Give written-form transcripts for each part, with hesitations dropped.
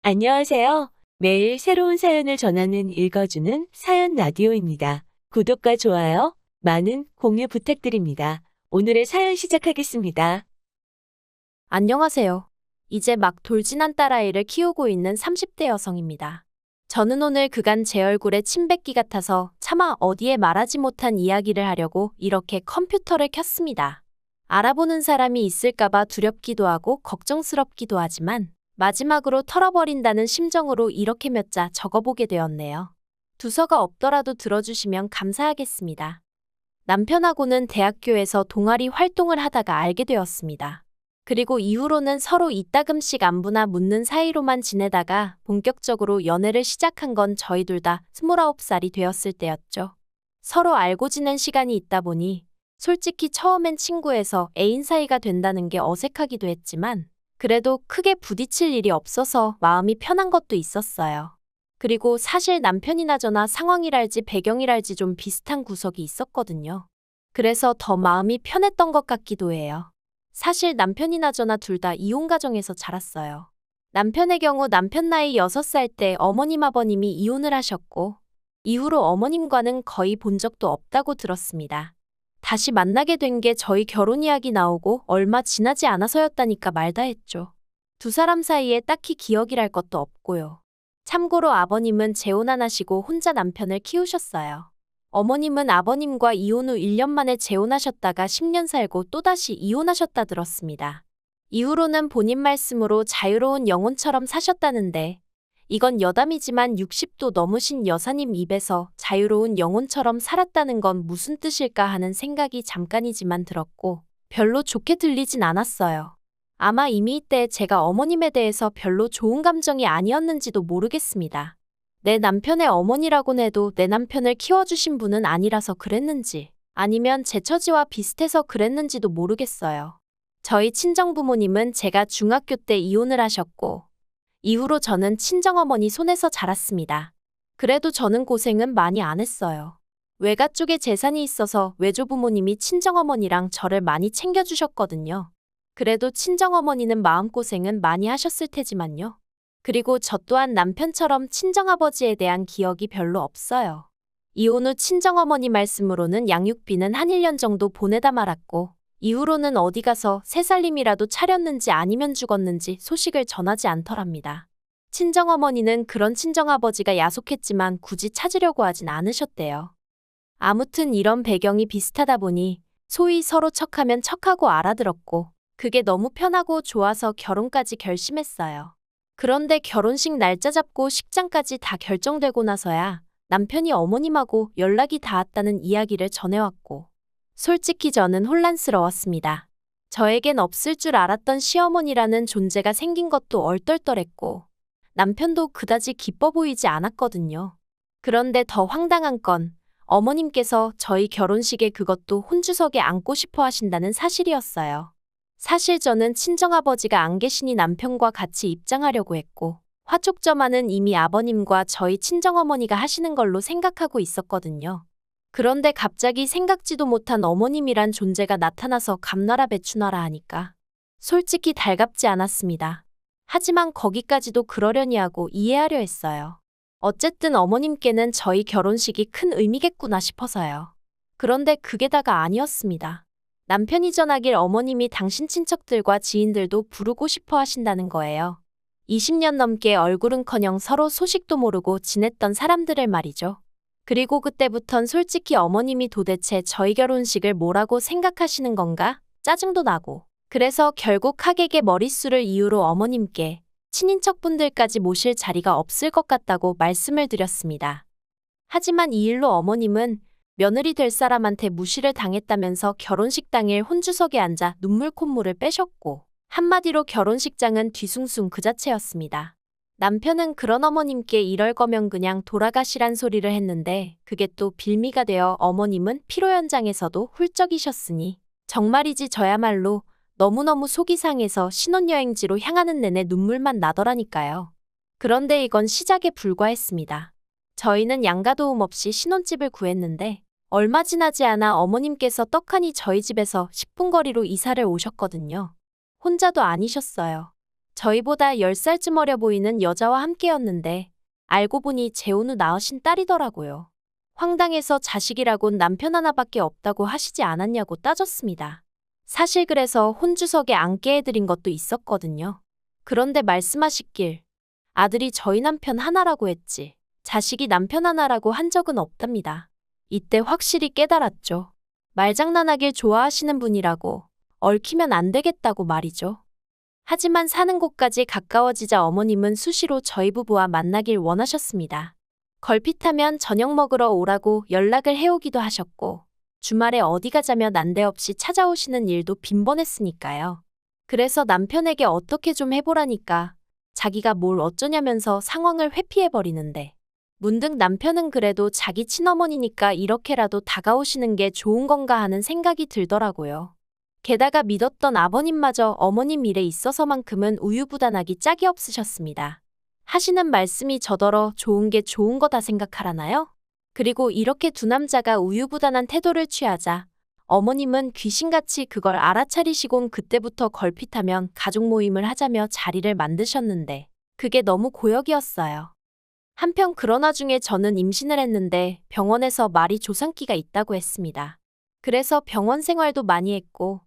안녕하세요. 매일 새로운 사연을 전하는 읽어주는 사연 라디오입니다. 구독과 좋아요, 많은 공유 부탁드립니다. 오늘의 사연 시작하겠습니다. 안녕하세요. 이제 막 돌진한 딸아이를 키우고 있는 30대 여성입니다. 저는 오늘 그간 제 얼굴에 침 뱉기 같아서 차마 어디에 말하지 못한 이야기를 하려고 이렇게 컴퓨터를 켰습니다. 알아보는 사람이 있을까봐 두렵기도 하고 걱정스럽기도 하지만 마지막으로 털어버린다는 심정으로 이렇게 몇 자 적어보게 되었네요. 두서가 없더라도 들어주시면 감사하겠습니다. 남편하고는 대학교에서 동아리 활동을 하다가 알게 되었습니다. 그리고 이후로는 서로 이따금씩 안부나 묻는 사이로만 지내다가 본격적으로 연애를 시작한 건 저희 둘 다 29살이 되었을 때였죠. 서로 알고 지낸 시간이 있다 보니 솔직히 처음엔 친구에서 애인 사이가 된다는 게 어색하기도 했지만 그래도 크게 부딪힐 일이 없어서 마음이 편한 것도 있었어요. 그리고 사실 남편이나 저나 상황이랄지 배경이랄지 좀 비슷한 구석이 있었거든요. 그래서 더 마음이 편했던 것 같기도 해요. 사실 남편이나 저나 둘 다 이혼 가정에서 자랐어요. 남편의 경우 남편 나이 6살 때 어머님 아버님이 이혼을 하셨고 이후로 어머님과는 거의 본 적도 없다고 들었습니다. 다시 만나게 된 게 저희 결혼 이야기 나오고 얼마 지나지 않아서였다니까 말다 했죠. 두 사람 사이에 딱히 기억이랄 것도 없고요. 참고로 아버님은 재혼 안 하시고 혼자 남편을 키우셨어요. 어머님은 아버님과 이혼 후 1년 만에 재혼하셨다가 10년 살고 또다시 이혼하셨다 들었습니다. 이후로는 본인 말씀으로 자유로운 영혼처럼 사셨다는데 이건 여담이지만 60도 넘으신 여사님 입에서 자유로운 영혼처럼 살았다는 건 무슨 뜻일까 하는 생각이 잠깐이지만 들었고 별로 좋게 들리진 않았어요. 아마 이미 이때 제가 어머님에 대해서 별로 좋은 감정이 아니었는지도 모르겠습니다. 내 남편의 어머니라곤 해도 내 남편을 키워주신 분은 아니라서 그랬는지 아니면 제 처지와 비슷해서 그랬는지도 모르겠어요. 저희 친정부모님은 제가 중학교 때 이혼을 하셨고 이후로 저는 친정어머니 손에서 자랐습니다. 그래도 저는 고생은 많이 안 했어요. 외가 쪽에 재산이 있어서 외조부모님이 친정어머니랑 저를 많이 챙겨주셨거든요. 그래도 친정어머니는 마음고생은 많이 하셨을 테지만요. 그리고 저 또한 남편처럼 친정아버지에 대한 기억이 별로 없어요. 이혼 후 친정어머니 말씀으로는 양육비는 한 1년 정도 보내다 말았고 이후로는 어디 가서 새살림이라도 차렸는지 아니면 죽었는지 소식을 전하지 않더랍니다. 친정어머니는 그런 친정아버지가 야속했지만 굳이 찾으려고 하진 않으셨대요. 아무튼 이런 배경이 비슷하다 보니 소위 서로 척하면 척하고 알아들었고 그게 너무 편하고 좋아서 결혼까지 결심했어요. 그런데 결혼식 날짜 잡고 식장까지 다 결정되고 나서야 남편이 어머님하고 연락이 닿았다는 이야기를 전해왔고 솔직히 저는 혼란스러웠습니다. 저에겐 없을 줄 알았던 시어머니라는 존재가 생긴 것도 얼떨떨했고 남편도 그다지 기뻐 보이지 않았거든요. 그런데 더 황당한 건 어머님께서 저희 결혼식에 그것도 혼주석에 앉고 싶어 하신다는 사실이었어요. 사실 저는 친정아버지가 안 계시니 남편과 같이 입장하려고 했고 화촉점화는 이미 아버님과 저희 친정어머니가 하시는 걸로 생각하고 있었거든요. 그런데 갑자기 생각지도 못한 어머님이란 존재가 나타나서 감나라 배추나라 하니까 솔직히 달갑지 않았습니다. 하지만 거기까지도 그러려니 하고 이해하려 했어요. 어쨌든 어머님께는 저희 결혼식이 큰 의미겠구나 싶어서요. 그런데 그게 다가 아니었습니다. 남편이 전하길 어머님이 당신 친척들과 지인들도 부르고 싶어 하신다는 거예요. 20년 넘게 얼굴은커녕 서로 소식도 모르고 지냈던 사람들을 말이죠. 그리고 그때부턴 솔직히 어머님이 도대체 저희 결혼식을 뭐라고 생각하시는 건가? 짜증도 나고. 그래서 결국 하객의 머릿수를 이유로 어머님께 친인척분들까지 모실 자리가 없을 것 같다고 말씀을 드렸습니다. 하지만 이 일로 어머님은 며느리 될 사람한테 무시를 당했다면서 결혼식 당일 혼주석에 앉아 눈물 콧물을 빼셨고 한마디로 결혼식장은 뒤숭숭 그 자체였습니다. 남편은 그런 어머님께 이럴 거면 그냥 돌아가시란 소리를 했는데 그게 또 빌미가 되어 어머님은 피로 현장에서도 훌쩍이셨으니 정말이지 저야말로 너무너무 속이 상해서 신혼여행지로 향하는 내내 눈물만 나더라니까요. 그런데 이건 시작에 불과했습니다. 저희는 양가 도움 없이 신혼집을 구했는데 얼마 지나지 않아 어머님께서 떡하니 저희 집에서 10분 거리로 이사를 오셨거든요. 혼자도 아니셨어요. 저희보다 10살쯤 어려 보이는 여자와 함께였는데 알고 보니 재혼 후 낳으신 딸이더라고요. 황당해서 자식이라곤 남편 하나밖에 없다고 하시지 않았냐고 따졌습니다. 사실 그래서 혼주석에 앉게 해드린 것도 있었거든요. 그런데 말씀하시길 아들이 저희 남편 하나라고 했지 자식이 남편 하나라고 한 적은 없답니다. 이때 확실히 깨달았죠. 말장난하길 좋아하시는 분이라고 얽히면 안 되겠다고 말이죠. 하지만 사는 곳까지 가까워지자 어머님은 수시로 저희 부부와 만나길 원하셨습니다. 걸핏하면 저녁 먹으러 오라고 연락을 해오기도 하셨고 주말에 어디 가자며 난데없이 찾아오시는 일도 빈번했으니까요. 그래서 남편에게 어떻게 좀 해보라니까 자기가 뭘 어쩌냐면서 상황을 회피해버리는데 문득 남편은 그래도 자기 친어머니니까 이렇게라도 다가오시는 게 좋은 건가 하는 생각이 들더라고요. 게다가 믿었던 아버님마저 어머님 일에 있어서만큼은 우유부단하기 짝이 없으셨습니다. 하시는 말씀이 저더러 좋은 게 좋은 거다 생각하라나요? 그리고 이렇게 두 남자가 우유부단한 태도를 취하자 어머님은 귀신같이 그걸 알아차리시곤 그때부터 걸핏하면 가족 모임을 하자며 자리를 만드셨는데 그게 너무 고역이었어요. 한편 그런 와중에 저는 임신을 했는데 병원에서 말이 조산기가 있다고 했습니다. 그래서 병원 생활도 많이 했고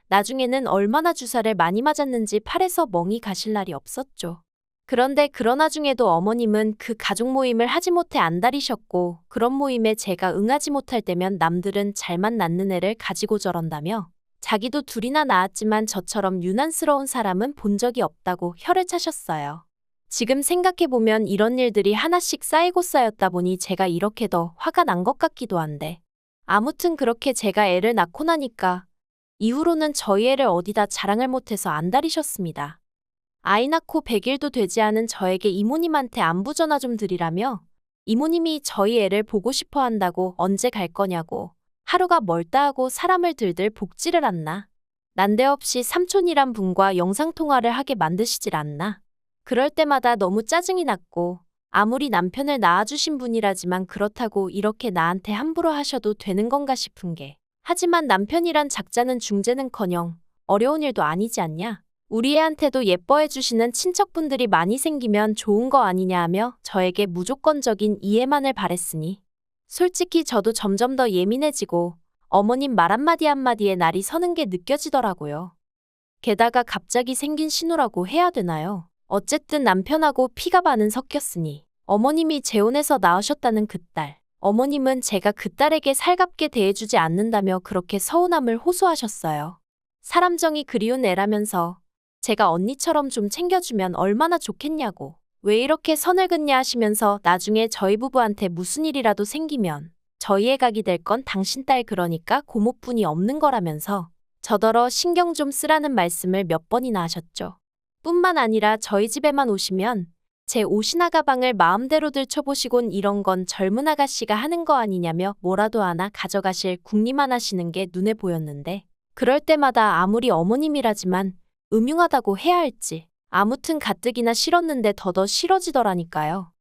나중에는 얼마나 주사를 많이 맞았는지 팔에서 멍이 가실 날이 없었죠. 그런데 그런 와중에도 어머님은 그 가족 모임을 하지 못해 안달이셨고 그런 모임에 제가 응하지 못할 때면 남들은 잘만 낳는 애를 가지고 저런다며 자기도 둘이나 낳았지만 저처럼 유난스러운 사람은 본 적이 없다고 혀를 차셨어요. 지금 생각해보면 이런 일들이 하나씩 쌓이고 쌓였다 보니 제가 이렇게 더 화가 난 것 같기도 한데 아무튼 그렇게 제가 애를 낳고 나니까 이후로는 저희 애를 어디다 자랑을 못해서 안달이셨습니다. 아이 낳고 100일도 되지 않은 저에게 이모님한테 안부 전화 좀 드리라며 이모님이 저희 애를 보고 싶어 한다고 언제 갈 거냐고 하루가 멀다 하고 사람을 들들 볶지를 않나. 난데없이 삼촌이란 분과 영상통화를 하게 만드시질 않나. 그럴 때마다 너무 짜증이 났고 아무리 남편을 낳아주신 분이라지만 그렇다고 이렇게 나한테 함부로 하셔도 되는 건가 싶은 게 하지만 남편이란 작자는 중재는커녕 어려운 일도 아니지 않냐. 우리 애한테도 예뻐해 주시는 친척분들이 많이 생기면 좋은 거 아니냐 하며 저에게 무조건적인 이해만을 바랬으니 솔직히 저도 점점 더 예민해지고 어머님 말 한마디 한마디에 날이 서는 게 느껴지더라고요. 게다가 갑자기 생긴 신우라고 해야 되나요? 어쨌든 남편하고 피가 반은 섞였으니 어머님이 재혼해서 낳으셨다는 그 딸. 어머님은 제가 그 딸에게 살갑게 대해주지 않는다며 그렇게 서운함을 호소하셨어요. 사람정이 그리운 애라면서 제가 언니처럼 좀 챙겨주면 얼마나 좋겠냐고. 왜 이렇게 선을 긋냐 하시면서 나중에 저희 부부한테 무슨 일이라도 생기면 저희 애 각이 될 건 당신 딸 그러니까 고모뿐이 없는 거라면서 저더러 신경 좀 쓰라는 말씀을 몇 번이나 하셨죠. 뿐만 아니라 저희 집에만 오시면 제 옷이나 가방을 마음대로 들춰보시곤 이런 건 젊은 아가씨가 하는 거 아니냐며 뭐라도 하나 가져가실 궁리만 하시는 게 눈에 보였는데 그럴 때마다 아무리 어머님이라지만 음흉하다고 해야 할지 아무튼 가뜩이나 싫었는데 더더 싫어지더라니까요.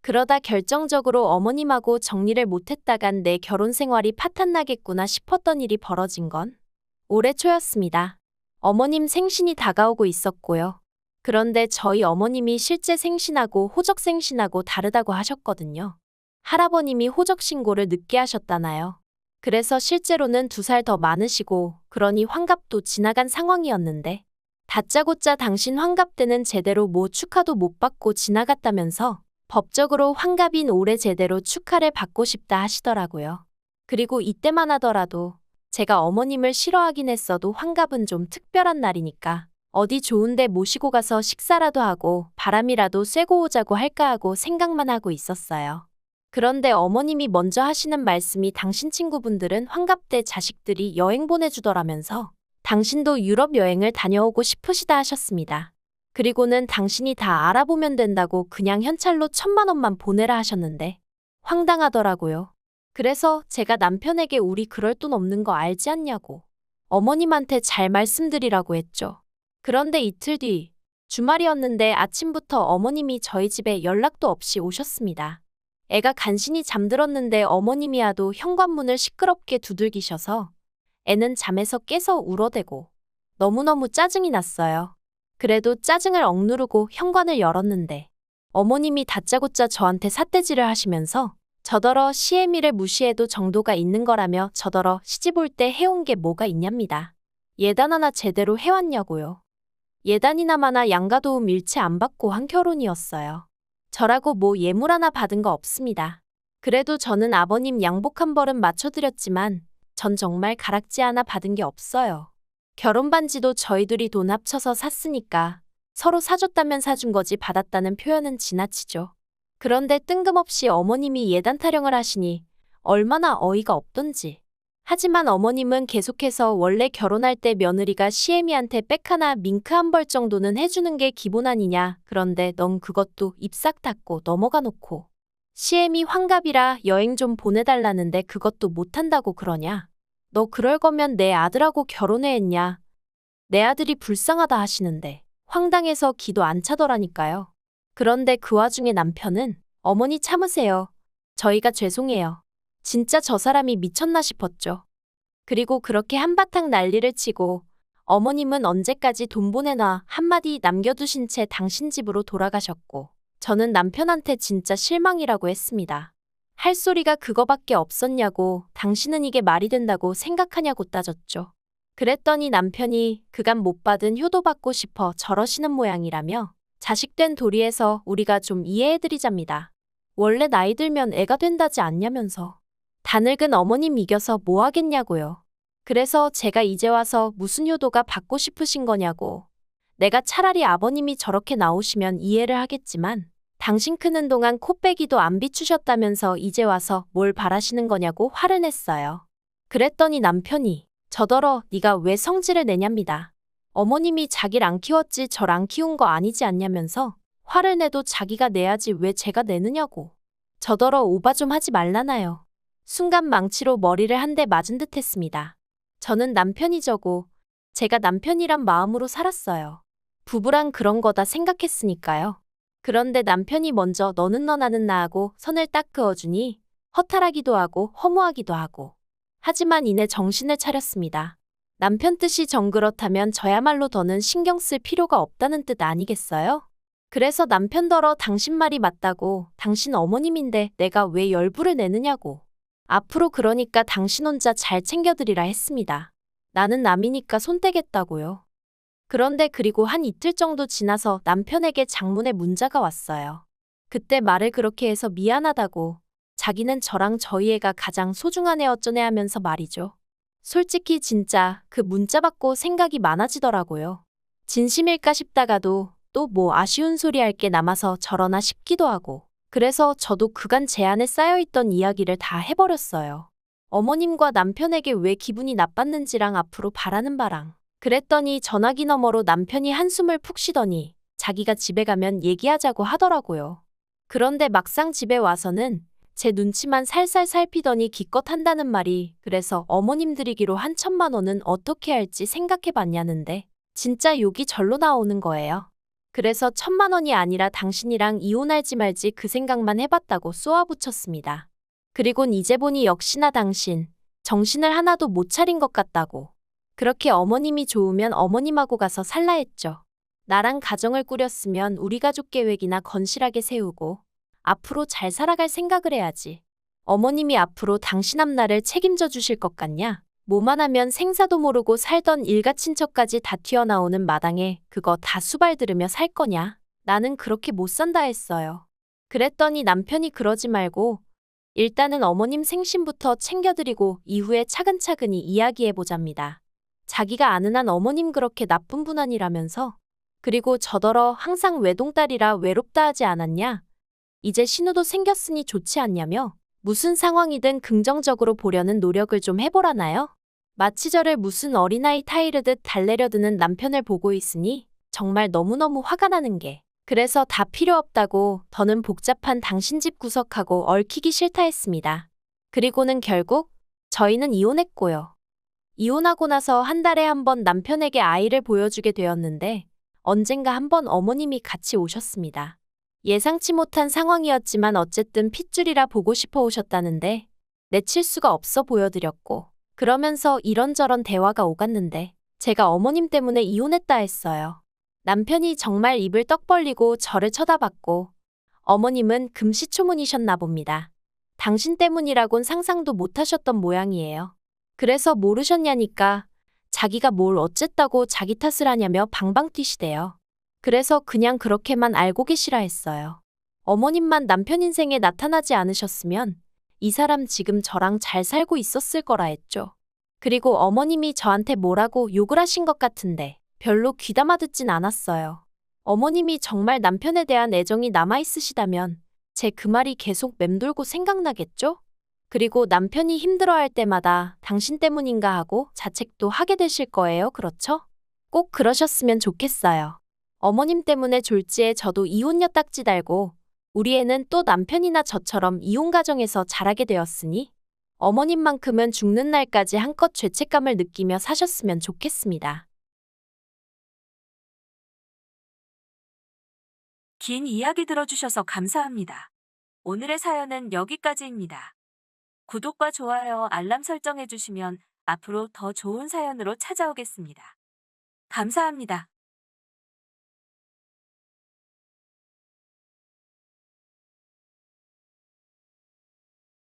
그러다 결정적으로 어머님하고 정리를 못했다간 내 결혼 생활이 파탄나겠구나 싶었던 일이 벌어진 건 올해 초였습니다. 어머님 생신이 다가오고 있었고요. 그런데 저희 어머님이 실제 생신하고 호적 생신하고 다르다고 하셨거든요. 할아버님이 호적 신고를 늦게 하셨다나요. 그래서 실제로는 2살 더 많으시고 그러니 환갑도 지나간 상황이었는데 다짜고짜 당신 환갑 때는 제대로 뭐 축하도 못 받고 지나갔다면서 법적으로 환갑인 올해 제대로 축하를 받고 싶다 하시더라고요. 그리고 이때만 하더라도 제가 어머님을 싫어하긴 했어도 환갑은 좀 특별한 날이니까 어디 좋은데 모시고 가서 식사라도 하고 바람이라도 쐬고 오자고 할까 하고 생각만 하고 있었어요. 그런데 어머님이 먼저 하시는 말씀이 당신 친구분들은 환갑 때 자식들이 여행 보내주더라면서 당신도 유럽 여행을 다녀오고 싶으시다 하셨습니다. 그리고는 당신이 다 알아보면 된다고 그냥 현찰로 1,000만 원만 보내라 하셨는데 황당하더라고요. 그래서 제가 남편에게 우리 그럴 돈 없는 거 알지 않냐고 어머님한테 잘 말씀드리라고 했죠. 그런데 이틀 뒤 주말이었는데 아침부터 어머님이 저희 집에 연락도 없이 오셨습니다. 애가 간신히 잠들었는데 어머님이 하도 현관문을 시끄럽게 두들기셔서 애는 잠에서 깨서 울어대고 너무너무 짜증이 났어요. 그래도 짜증을 억누르고 현관을 열었는데 어머님이 다짜고짜 저한테 삿대질을 하시면서 저더러 시애미를 무시해도 정도가 있는 거라며 저더러 시집 올 때 해온 게 뭐가 있냐입니다. 예단 하나 제대로 해왔냐고요. 예단이나마나 양가도움 일체 안 받고 한 결혼이었어요. 저라고 뭐 예물 하나 받은 거 없습니다. 그래도 저는 아버님 양복 한 벌은 맞춰드렸지만 전 정말 가락지 하나 받은 게 없어요. 결혼 반지도 저희 둘이 돈 합쳐서 샀으니까 서로 사줬다면 사준 거지 받았다는 표현은 지나치죠. 그런데 뜬금없이 어머님이 예단 타령을 하시니 얼마나 어이가 없던지. 하지만 어머님은 계속해서 원래 결혼할 때 며느리가 시애미한테 백 하나 밍크 한 벌 정도는 해주는 게 기본 아니냐. 그런데 넌 그것도 입 싹 닫고 넘어가 놓고 시애미 환갑이라 여행 좀 보내달라는데 그것도 못한다고 그러냐. 너 그럴 거면 내 아들하고 결혼해 했냐. 내 아들이 불쌍하다 하시는데 황당해서 기도 안 차더라니까요. 그런데 그 와중에 남편은 어머니 참으세요. 저희가 죄송해요. 진짜 저 사람이 미쳤나 싶었죠. 그리고 그렇게 한바탕 난리를 치고 어머님은 언제까지 돈 보내놔 한마디 남겨두신 채 당신 집으로 돌아가셨고 저는 남편한테 진짜 실망이라고 했습니다. 할 소리가 그거밖에 없었냐고 당신은 이게 말이 된다고 생각하냐고 따졌죠. 그랬더니 남편이 그간 못 받은 효도 받고 싶어 저러시는 모양이라며 자식된 도리에서 우리가 좀 이해해드리잡니다. 원래 나이 들면 애가 된다지 않냐면서. 다 늙은 어머님 이겨서 뭐 하겠냐고요. 그래서 제가 이제 와서 무슨 효도가 받고 싶으신 거냐고. 내가 차라리 아버님이 저렇게 나오시면 이해를 하겠지만 당신 크는 동안 코빼기도 안 비추셨다면서 이제 와서 뭘 바라시는 거냐고 화를 냈어요. 그랬더니 남편이 저더러 네가 왜 성질을 내냐입니다. 어머님이 자기를 안 키웠지 절 안 키운 거 아니지 않냐면서 화를 내도 자기가 내야지 왜 제가 내느냐고. 저더러 오바 좀 하지 말라나요. 순간 망치로 머리를 한 대 맞은 듯 했습니다. 저는 남편이 저고 제가 남편이란 마음으로 살았어요. 부부란 그런 거다 생각했으니까요. 그런데 남편이 먼저 너는 너 나는 나하고 선을 딱 그어주니 허탈하기도 하고 허무하기도 하고. 하지만 이내 정신을 차렸습니다. 남편 뜻이 정 그렇다면 저야말로 더는 신경 쓸 필요가 없다는 뜻 아니겠어요? 그래서 남편더러 당신 말이 맞다고 당신 어머님인데 내가 왜 열불을 내느냐고. 앞으로 그러니까 당신 혼자 잘 챙겨드리라 했습니다. 나는 남이니까 손 떼겠다고요. 그런데 그리고 한 이틀 정도 지나서 남편에게 장문의 문자가 왔어요. 그때 말을 그렇게 해서 미안하다고 자기는 저랑 저희 애가 가장 소중한 애 어쩌네 하면서 말이죠. 솔직히 진짜 그 문자 받고 생각이 많아지더라고요. 진심일까 싶다가도 또 뭐 아쉬운 소리 할 게 남아서 저러나 싶기도 하고. 그래서 저도 그간 제 안에 쌓여있던 이야기를 다 해버렸어요. 어머님과 남편에게 왜 기분이 나빴는지랑 앞으로 바라는 바랑. 그랬더니 전화기 너머로 남편이 한숨을 푹 쉬더니 자기가 집에 가면 얘기하자고 하더라고요. 그런데 막상 집에 와서는 제 눈치만 살살 살피더니 기껏 한다는 말이 그래서 어머님 드리기로 한 1,000만 원은 어떻게 할지 생각해봤냐는데 진짜 욕이 절로 나오는 거예요. 그래서 1,000만 원이 아니라 당신이랑 이혼할지 말지 그 생각만 해봤다고 쏘아붙였습니다. 그리곤 이제 보니 역시나 당신 정신을 하나도 못 차린 것 같다고. 그렇게 어머님이 좋으면 어머님하고 가서 살라 했죠. 나랑 가정을 꾸렸으면 우리 가족 계획이나 건실하게 세우고 앞으로 잘 살아갈 생각을 해야지. 어머님이 앞으로 당신 앞날을 책임져 주실 것 같냐? 뭐만 하면 생사도 모르고 살던 일가 친척까지 다 튀어나오는 마당에 그거 다 수발 들으며 살 거냐? 나는 그렇게 못 산다 했어요. 그랬더니 남편이 그러지 말고 일단은 어머님 생신부터 챙겨드리고 이후에 차근차근히 이야기해보잡니다. 자기가 아는 한 어머님 그렇게 나쁜 분 아니라면서. 그리고 저더러 항상 외동딸이라 외롭다 하지 않았냐? 이제 신우도 생겼으니 좋지 않냐며 무슨 상황이든 긍정적으로 보려는 노력을 좀 해보라나요? 마치 저를 무슨 어린아이 타이르듯 달래려드는 남편을 보고 있으니 정말 너무너무 화가 나는 게 그래서 다 필요 없다고 더는 복잡한 당신 집 구석하고 얽히기 싫다 했습니다. 그리고는 결국 저희는 이혼했고요. 이혼하고 나서 한 달에 한 번 남편에게 아이를 보여주게 되었는데 언젠가 한 번 어머님이 같이 오셨습니다. 예상치 못한 상황이었지만 어쨌든 핏줄이라 보고 싶어 오셨다는데 내칠 수가 없어 보여드렸고 그러면서 이런저런 대화가 오갔는데 제가 어머님 때문에 이혼했다 했어요. 남편이 정말 입을 떡 벌리고 저를 쳐다봤고 어머님은 금시초문이셨나 봅니다. 당신 때문이라곤 상상도 못하셨던 모양이에요. 그래서 모르셨냐니까 자기가 뭘 어쨌다고 자기 탓을 하냐며 방방 뛰시대요. 그래서 그냥 그렇게만 알고 계시라 했어요. 어머님만 남편 인생에 나타나지 않으셨으면 이 사람 지금 저랑 잘 살고 있었을 거라 했죠. 그리고 어머님이 저한테 뭐라고 욕을 하신 것 같은데 별로 귀담아 듣진 않았어요. 어머님이 정말 남편에 대한 애정이 남아있으시다면 제 그 말이 계속 맴돌고 생각나겠죠? 그리고 남편이 힘들어할 때마다 당신 때문인가 하고 자책도 하게 되실 거예요, 그렇죠? 꼭 그러셨으면 좋겠어요. 어머님 때문에 졸지에 저도 이혼녀 딱지 달고 우리 애는 또 남편이나 저처럼 이혼 가정에서 자라게 되었으니 어머님만큼은 죽는 날까지 한껏 죄책감을 느끼며 사셨으면 좋겠습니다. 긴 이야기 들어주셔서 감사합니다. 오늘의 사연은 여기까지입니다. 구독과 좋아요, 알람 설정해주시면 앞으로 더 좋은 사연으로 찾아오겠습니다. 감사합니다.